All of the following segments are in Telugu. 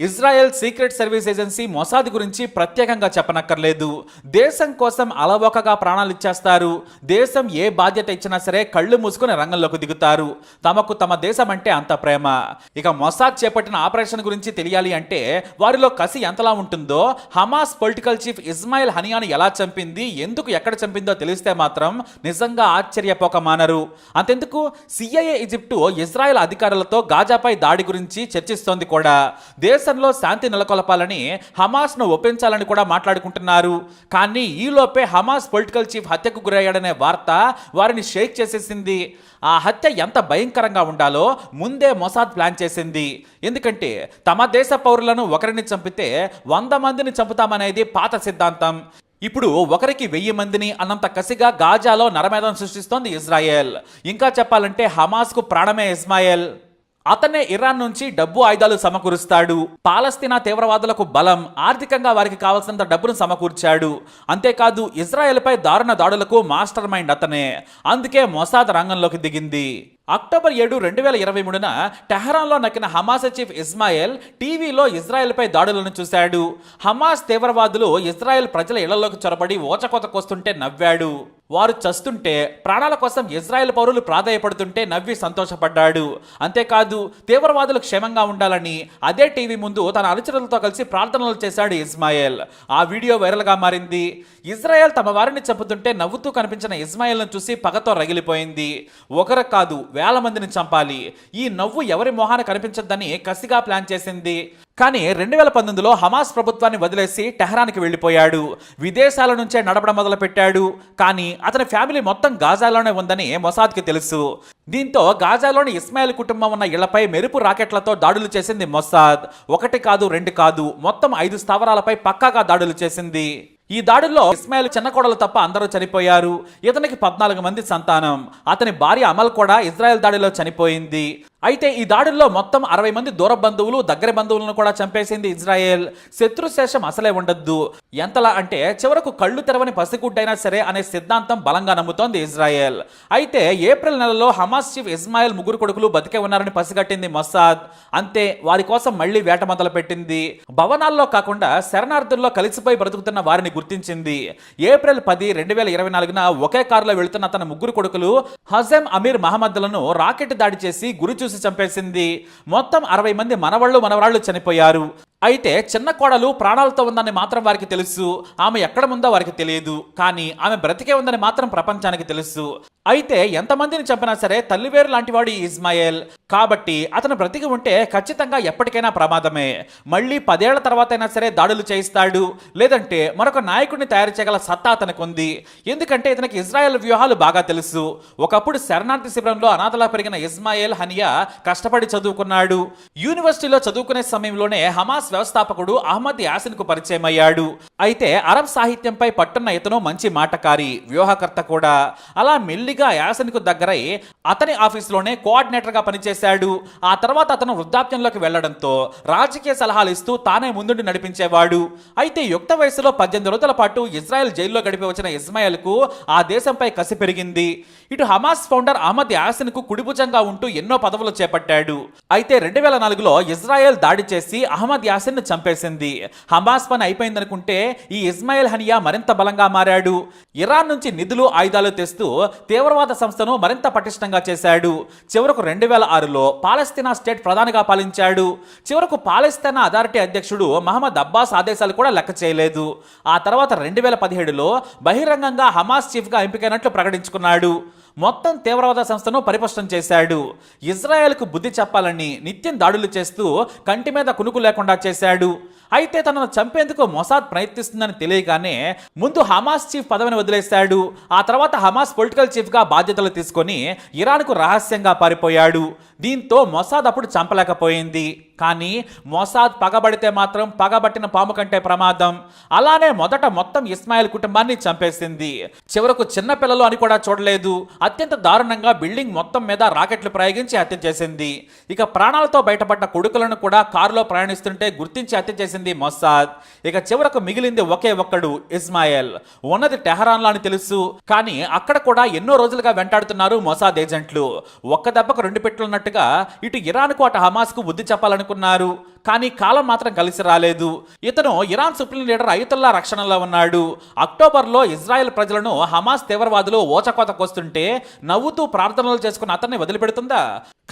Israel secret service agency Mossad గురించి ప్రత్యేకంగా చెప్పనక్కర్లేదు. దేశం కోసం అలవోకగా ప్రాణాలు ఇచ్చేస్తారు. దేశం ఏ బాధ్యత ఇచ్చినా సరే కళ్ళు మూసుకుని రంగంలోకి దిగుతారు. తమకు తమ దేశం అంటే అంత ప్రేమ. ఇక మొసాద్ చేపట్టిన ఆపరేషన్ గురించి తెలియాలి అంటే వారిలో కసి ఎంతలా ఉంటుందో, హమాస్ పొలిటికల్ చీఫ్ ఇస్మాయిల్ హనియాను ఎలా చంపింది, ఎందుకు ఎక్కడ చంపిందో తెలిస్తే మాత్రం నిజంగా ఆశ్చర్యపోక మానరు. అంతెందుకు, సిఐఏ ఈజిప్టు ఇజ్రాయెల్ అధికారులతో గాజాపై దాడి గురించి చర్చిస్తోంది కూడా. దేశంలో శాంతి నెలకొల్పాలని, హమాస్ను ఒప్పించాలని కూడా మాట్లాడుకుంటున్నారు. కానీ ఈలోపే హమాస్ పొలిటికల్ చీఫ్ హత్యకు గురయ్యాడనే వార్త వారిని షేక్ చేసేసింది. ఆ హత్య ఎంత భయంకరంగా ఉండాలో ముందే మొసాద్ ప్లాన్ చేసింది. ఎందుకంటే తమ దేశ పౌరులను ఒకరిని చంపితే 100 మందిని చంపుతామనేది పాత సిద్ధాంతం. ఇప్పుడు ఒకరికి 1000 మందిని అన్నంత కసిగా గాజాలో నరమేధం సృష్టిస్తోంది ఇజ్రాయెల్. ఇంకా చెప్పాలంటే హమాస్కు ప్రాణమే ఇస్మాయిల్. అతనే ఇరాన్ నుంచి డబ్బు ఆయుధాలు సమకూరుస్తాడు. పాలస్తీనా తీవ్రవాదులకు బలం, ఆర్థికంగా వారికి కావాల్సినంత డబ్బును సమకూర్చాడు. అంతేకాదు ఇజ్రాయెల్పై దారుణ దాడులకు మాస్టర్ మైండ్ అతనే. అందుకే మొసాద్ రంగంలోకి దిగింది. అక్టోబర్ 7, 2023న టెహరాన్లో నక్కిన హమాస్ చీఫ్ ఇస్మాయిల్ టీవీలో ఇజ్రాయెల్పై దాడులను చూశాడు. హమాస్ తీవ్రవాదులు ఇజ్రాయెల్ ప్రజల ఇళ్లలోకి చొరబడి ఓచకోతకొస్తుంటే నవ్వాడు. వారు చస్తుంటే, ప్రాణాల కోసం ఇజ్రాయెల్ పౌరులు ప్రాధాయపడుతుంటే నవ్వి సంతోషపడ్డాడు. అంతేకాదు తీవ్రవాదులు క్షేమంగా ఉండాలని అదే టీవీ ముందు తన అనుచరులతో కలిసి ప్రార్థనలు చేశాడు ఇస్మాయిల్. ఆ వీడియో వైరల్గా మారింది. ఇజ్రాయెల్ తమ వారిని చంపుతుంటే నవ్వుతూ కనిపించిన ఇస్మాయిల్ను చూసి పగతో రగిలిపోయింది. ఒకరు కాదు, 1000 మందిని చంపాలి. ఈ నవ్వు ఎవరి మొహాన కనిపించద్దని కసిగా ప్లాన్ చేసింది. కానీ 2019లో హమాస్ ప్రభుత్వాన్ని వదిలేసి టెహరాన్కి వెళ్ళిపోయాడు. విదేశాల నుంచే నడపడం మొదలుపెట్టాడు. కానీ అతని ఫ్యామిలీ మొత్తం గాజాలోనే ఉందని మొసాద్కి తెలుసు. దీంతో గాజాలోని ఇస్మాయిల్ కుటుంబం ఉన్న ఇళ్లపై మెరుపు రాకెట్లతో దాడులు చేసింది మొసాద్. 1 కాదు, 2 కాదు, మొత్తం 5 స్థావరాలపై పక్కాగా దాడులు చేసింది. ఈ దాడుల్లో ఇస్మాయిల్ చిన్న కోడలు తప్ప అందరూ చనిపోయారు. ఇతనికి 14 మంది సంతానం. అతని భార్య అమల్ కూడా ఇజ్రాయెల్ దాడిలో చనిపోయింది. అయితే ఈ దాడుల్లో మొత్తం 60 మంది దూర బంధువులు, దగ్గర బంధువులను కూడా చంపేసింది ఇజ్రాయెల్. శత్రుశేషం అసలే ఉండద్దు. ఎంతలా అంటే చివరకు కళ్ళు తెరవని పసిగుడ్డైనా సరే అనే సిద్ధాంతం బలంగా నమ్ముతోంది ఇజ్రాయెల్. అయితే ఏప్రిల్ నెలలో హమాస్ చీఫ్ ఇస్మాయిల్ 3 కొడుకులు బతికే ఉన్నారని పసిగట్టింది మొసాద్. అంతే, వారి కోసం మళ్లీ వేట మొదలు పెట్టింది. భవనాల్లో కాకుండా శరణార్థుల్లో కలిసిపోయి బ్రతుకుతున్న వారిని గుర్తించింది. ఏప్రిల్ 10, 2024న ఒకే కారులో వెళుతున్న తన 3 కొడుకులు హజెం, అమీర్, మహమ్మద్లను రాకెట్ దాడి చేసి గురి చూసి చంపేసింది. మొత్తం 60 మంది మనవరాళ్లు చనిపోయారు. అయితే చిన్న కోడలు ప్రాణాలతో ఉందని మాత్రం వారికి తెలుసు. ఆమె ఎక్కడ ఉందో వారికి తెలియదు. కానీ ఆమె బ్రతికే ఉందని మాత్రం ప్రపంచానికి తెలుసు. అయితే ఎంతమందిని చంపినా సరే తల్లివేరు లాంటివాడు ఈ ఇస్మాయిల్. కాబట్టి అతను బ్రతికి ఉంటే ఖచ్చితంగా ఎప్పటికైనా ప్రమాదమే. మళ్ళీ 10 ఏళ్ల తర్వాత అయినా సరే దాడులు చేయిస్తాడు. లేదంటే మరొక నాయకుడిని తయారు చేయగల సత్తా అతనికి ఉంది. ఎందుకంటే ఇతనికి ఇజ్రాయెల్ వ్యూహాలు బాగా తెలుసు. ఒకప్పుడు శరణార్థి శిబిరంలో అనాథలా పెరిగిన ఇస్మాయిల్ హనియా కష్టపడి చదువుకున్నాడు. యూనివర్సిటీలో చదువుకునే సమయంలోనే హమాస్ వ్యవస్థాపకుడు అహ్మద్ యాసిన్ కు పరిచయం అయ్యాడు. అయితే అరబ్ సాహిత్యంపై పట్టున్న ఇతను మంచి మాటకారి, వ్యూహకర్త కూడా. అలా మెల్లిగా యాసిన్ కు దగ్గరై అతని ఆఫీసులోనే కోఆర్డినేటర్ గా పనిచేశాడు. ఆ తర్వాత అతను వృద్ధాప్యంలోకి వెళ్లడంతో రాజకీయ సలహాలు ఇస్తూ తానే ముందుండి నడిపించేవాడు. అయితే యుక్త వయసులో 18 రోజుల పాటు ఇజ్రాయెల్ జైల్లో గడిపి వచ్చిన ఇస్మాయిల్ కు ఆ దేశంపై కసి పెరిగింది. ఇటు హమాస్ ఫౌండర్ అహ్మద్ యాసిన్ కు కుడిభుజంగా ఉంటూ ఎన్నో పదవులు చేపట్టాడు. అయితే 2004లో ఇజ్రాయెల్ దాడి చేసి అహ్మద్ యాసిన్ ను చంపేసింది. హమాస్ పని అయిపోయిందనుకుంటే ఈ ఇస్మాయిల్ హనియా మరింత బలంగా మారాడు. ఇరాన్ నుంచి నిధులు, ఆయుధాలు తెస్తూ తీవ్రవాద సంస్థను మరింత పటిష్టంగా చేశాడు. చివరకు 2006లో పాలస్తీనా స్టేట్ ప్రధానిగా పాలించాడు. చివరకు పాలస్తీనా అథారిటీ అధ్యక్షుడు మహమ్మద్ అబ్బాస్ ఆదేశాలు కూడా లెక్క చేయలేదు. ఆ తర్వాత 2017లో బహిరంగంగా హమాస్ చీఫ్ గా ఎంపికైనట్లు ప్రకటించుకున్నాడు. మొత్తం తీవ్రవాద సంస్థను పరిపుష్టం చేశాడు. ఇజ్రాయెల్కు బుద్ధి చెప్పాలని నిత్యం దాడులు చేస్తూ కంటి మీద కునుకు లేకుండా చేశాడు. అయితే తనను చంపేందుకు మొసాద్ ప్రయత్నిస్తుందని తెలియగానే ముందు హమాస్ చీఫ్ పదవిని వదిలేశాడు. ఆ తర్వాత హమాస్ పొలిటికల్ చీఫ్గా బాధ్యతలు తీసుకొని ఇరాన్కు రహస్యంగా పారిపోయాడు. దీంతో మొసాద్ అప్పుడు చంపలేకపోయింది. కానీ మొసాద్ పగబడితే మాత్రం పగబట్టిన పాము కంటే ప్రమాదం. అలానే మొదట మొత్తం ఇస్మాయిల్ కుటుంబాన్ని చంపేసింది. చివరకు చిన్న పిల్లలు అని కూడా చూడలేదు. అత్యంత దారుణంగా బిల్డింగ్ మొత్తం మీద రాకెట్లు ప్రయోగించి హత్య చేసింది. ఇక ప్రాణాలతో బయటపడ్డ కొడుకులను కూడా కారులో ప్రయాణిస్తుంటే గుర్తించి హత్య చేసింది మొసాద్. ఇక చివరకు మిగిలింది ఒకే ఒక్కడు, ఇస్మాయిల్. ఉన్నది టెహరాన్లో అని తెలుసు. కానీ అక్కడ కూడా ఎన్నో రోజులుగా వెంటాడుతున్నారు మొసాద్ ఏజెంట్లు. ఒక్క దెబ్బకు 2 పెట్లున్నట్టుగా ఇటు ఇరాన్కు అటు హమాస్కు బుద్ధి చెప్పాలనుకుంటున్నారు అనుకున్నారు. కానీ కాలం మాత్రం కలిసి రాలేదు. ఇతను ఇరాన్ సుప్రీం లీడర్ అయతుల్లా రక్షణలో ఉన్నాడు. అక్టోబర్లో ఇజ్రాయెల్ ప్రజలను హమాస్ తీవ్రవాదులు ఓచకోతకొస్తుంటే నవ్వుతూ ప్రార్థనలు చేసుకున్న అతన్ని వదిలిపెడుతుందా?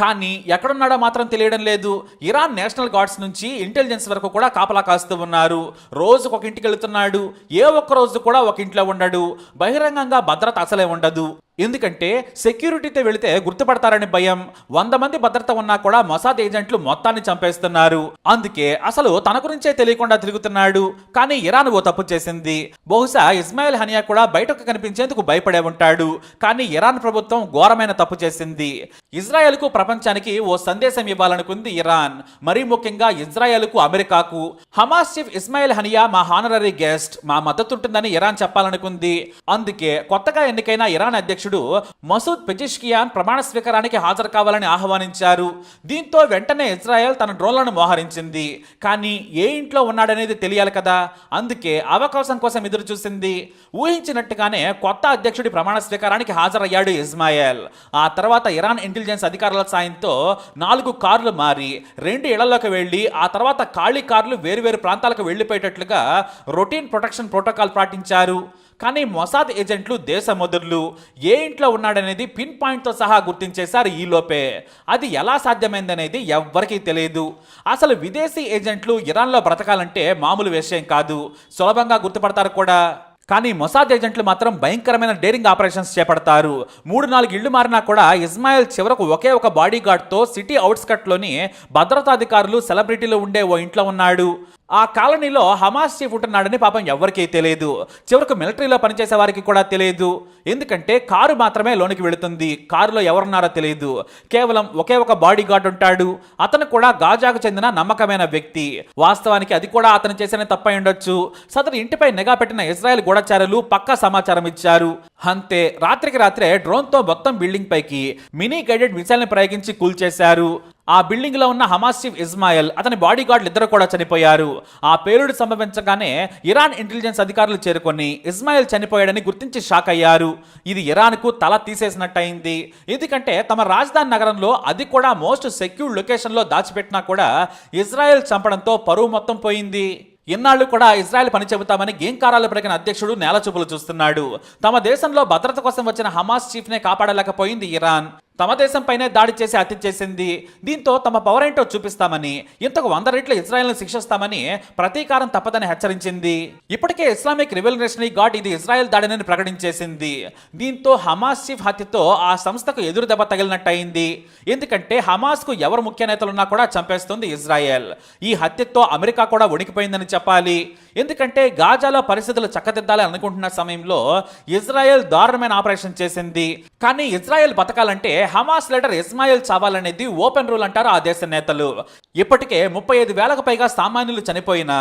కానీ ఎక్కడున్నాడో మాత్రం తెలియడం లేదు. ఇరాన్ నేషనల్ గార్డ్స్ నుంచి ఇంటెలిజెన్స్ వరకు కూడా కాపలా కాస్తూ ఉన్నారు. రోజుకు ఒక ఇంటికి వెళుతున్నాడు. ఏ ఒక్క రోజు కూడా ఒక ఇంట్లో ఉండడు. బహిరంగంగా భద్రత అసలే ఉండదు. ఎందుకంటే సెక్యూరిటీతో వెళితే గుర్తుపడతారని భయం. 100 మంది భద్రత ఉన్నా కూడా మొసాద్ ఏజెంట్లు మొత్తాన్ని చంపేస్తున్నారు. అందుకే అసలు తన గురించే తెలియకుండా తిరుగుతున్నాడు. కానీ ఇరాన్ ఓ తప్పు చేసింది. బహుశా ఇస్మాయిల్ హనియా కూడా బయటకు కనిపించేందుకు భయపడే ఉంటాడు. కానీ ఇరాన్ ప్రభుత్వం ఘోరమైన తప్పు చేసింది. ఇజ్రాయెల్కు ప్రపంచానికి ఓ సందేశం ఇవ్వాలనుకుంది ఇరాన్. మరీ ముఖ్యంగా ఇజ్రాయెల్కు అమెరికాకు. హమాస్ చీఫ్ ఇస్మాయిల్ హనియా మా హానరరీ గెస్ట్, మా మద్దతుంటుందని ఇరాన్ చెప్పాలనుకుంది. అందుకే కొత్తగా ఎన్నికైన ఇరాన్ అధ్యక్షుడు మసూద్ పెజిష్కియాన్ ప్రమాణ స్వీకారానికి హాజరు కావాలని ఆహ్వానించారు. దీంతో వెంటనే ఇజ్రాయెల్ తన డ్రోన్లను మోహరించింది. కానీ ఏ ఇంట్లో ఉన్నాడనేది తెలియాలి కదా. అందుకే అవకాశం కోసం ఎదురు చూసింది. ఊహించినట్టుగానే కొత్త అధ్యక్షుడి ప్రమాణ స్వీకారానికి హాజరయ్యాడు ఇస్మాయిల్. ఆ తర్వాత ఇరాన్ ఇంటెలిజెన్స్ అధికారుల సాయంతో 4 కార్లు మారి 2 ఇళ్లలోకి వెళ్లి ఆ తర్వాత ఖాళీ కార్లు వేరువేరు ప్రాంతాలకు వెళ్లిపోయేటట్లుగా రొటీన్ ప్రొటెక్షన్ ప్రోటోకాల్ పాటించారు. కానీ మొసాద్ ఏజెంట్లు దేశమొదర్లు ఏ ఇంట్లో ఉన్నాడనేది పిన్ పాయింట్తో సహా గుర్తించేశారు ఈలోపే. అది ఎలా సాధ్యమైందనేది ఎవ్వరికీ తెలియదు. అసలు విదేశీ ఏజెంట్లు ఇరాన్లో బ్రతకాలంటే మామూలు విషయం కాదు. సులభంగా గుర్తుపడతారు కూడా. కానీ మొసాద్ ఏజెంట్లు మాత్రం భయంకరమైన డేరింగ్ ఆపరేషన్స్ చేపడతారు. 3-4 ఇళ్లు మారినా కూడా ఇస్మాయిల్ చివరకు ఒకే ఒక బాడీ గార్డ్తో సిటీ అవుట్స్కట్లోని భద్రతాధికారులు సెలబ్రిటీలు ఉండే ఓ ఇంట్లో ఉన్నాడు. ఆ కాలనీలో హమాస్ చీఫ్ ఉంటున్నాడని పాపం ఎవరికీ తెలియదు. చివరకు మిలిటరీలో పనిచేసే వారికి కూడా తెలియదు. ఎందుకంటే కారు మాత్రమే లోనికి వెళుతుంది. కారులో ఎవరున్నారో తెలియదు. కేవలం ఒకే ఒక బాడీ గార్డ్ ఉంటాడు. అతను కూడా గాజాకు చెందిన నమ్మకమైన వ్యక్తి. వాస్తవానికి అది కూడా అతను చేసిన తప్పై ఉండొచ్చు. సదరు ఇంటిపై నిఘా పెట్టిన ఇజ్రాయెల్ గూఢచారులు పక్కా సమాచారం ఇచ్చారు. అంతే, రాత్రికి రాత్రే డ్రోన్తో మొత్తం బిల్డింగ్ పైకి మినీ గైడెడ్ మిసైల్ని ప్రయోగించి కూల్చేశారు. ఆ బిల్డింగ్ లో ఉన్న హమాస్ చీఫ్ ఇస్మాయిల్, అతని బాడీ గార్డులు ఇద్దరు కూడా చనిపోయారు. ఆ పేలుడు సంభవించగానే ఇరాన్ ఇంటెలిజెన్స్ అధికారులు చేరుకొని ఇస్మాయిల్ చనిపోయాడని గుర్తించి షాక్ అయ్యారు. ఇది ఇరాన్కు తల తీసేసినట్టయింది. ఎందుకంటే తమ రాజధాని నగరంలో, అది కూడా మోస్ట్ సెక్యూర్డ్ లొకేషన్లో దాచిపెట్టినా కూడా ఇజ్రాయెల్ చంపడంతో పరువు మొత్తం పోయింది. ఇన్నాళ్లు కూడా ఇజ్రాయెల్ పని చెబుతామని గేంకారాలు పలికిన అధ్యక్షుడు నేలచూపులు చూస్తున్నాడు. తమ దేశంలో భద్రత కోసం వచ్చిన హమాస్ చీఫ్నే కాపాడలేకపోయింది ఇరాన్. తమ దేశంపైనే దాడి చేసి హత్య చేసింది. దీంతో తమ పవర్ ఏంటో చూపిస్తామని, ఇంతకు 100 రెట్లు ఇజ్రాయెల్ను శిక్షిస్తామని, ప్రతీకారం తప్పదని హెచ్చరించింది. ఇప్పటికే ఇస్లామిక్ రివల్యూషనరీ గార్డ్ ఇది ఇజ్రాయెల్ దాడిని ప్రకటించేసింది. దీంతో హమాస్ చీఫ్ హత్యతో ఆ సంస్థకు ఎదురు దెబ్బ తగిలినట్టయింది. ఎందుకంటే హమాస్కు ఎవరు ముఖ్య నేతలున్నా కూడా చంపేస్తుంది ఇజ్రాయెల్. ఈ హత్యతో అమెరికా కూడా వణికిపోయిందని చెప్పాలి. ఎందుకంటే గాజాలో పరిస్థితులు చక్కదిద్దాలి అనుకుంటున్న సమయంలో ఇజ్రాయెల్ దారుణమైన ఆపరేషన్ చేసింది. కానీ ఇజ్రాయెల్ బతకాలంటే హమాస్ లీడర్ ఇస్మాయిల్ చావాలనేది ఓపెన్ రూల్ అంటారు ఆ దేశ నేతలు. ఇప్పటికే 35,000కు పైగా సామాన్యులు చనిపోయినా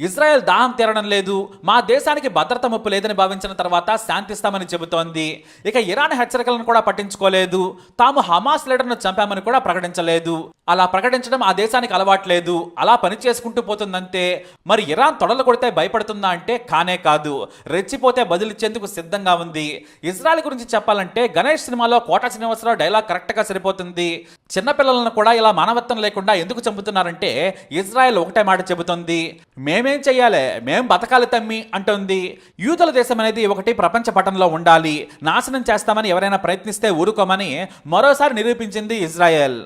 ఇజ్రాయెల్ దాహం తీరడం లేదు. మా దేశానికి భద్రత ముప్పు లేదని భావించిన తర్వాత శాంతిస్తామని చెబుతోంది. ఇక ఇరాన్ హెచ్చరికలను కూడా పట్టించుకోలేదు. తాము హమాస్ లీడర్ను చంపామని కూడా ప్రకటించలేదు. అలా ప్రకటించడం ఆ దేశానికి అలవాట్లేదు. అలా పని చేసుకుంటూ పోతుందంతే. మరి ఇరాన్ తొడలు కొడితే భయపడుతుందా అంటే కానే కాదు. రెచ్చిపోతే బదులిచ్చేందుకు సిద్ధంగా ఉంది. ఇజ్రాయెల్ గురించి చెప్పాలంటే గణేష్ సినిమాలో కోట శ్రీనివాసరావు డైలాగ్ కరెక్ట్ గా సరిపోతుంది. చిన్నపిల్లలను కూడా ఇలా మానవత్వం లేకుండా ఎందుకు చంపుతున్నారంటే ఇజ్రాయెల్ ఒకటే మాట చెబుతుంది, మేమేం చెయ్యాలి, మేం బతకాలి తమ్మి అంటుంది. యూదుల దేశం అనేది ఒకటి ప్రపంచ పటంలో ఉండాలి. నాశనం చేస్తామని ఎవరైనా ప్రయత్నిస్తే ఊరుకోమని మరోసారి నిరూపించింది ఇజ్రాయెల్.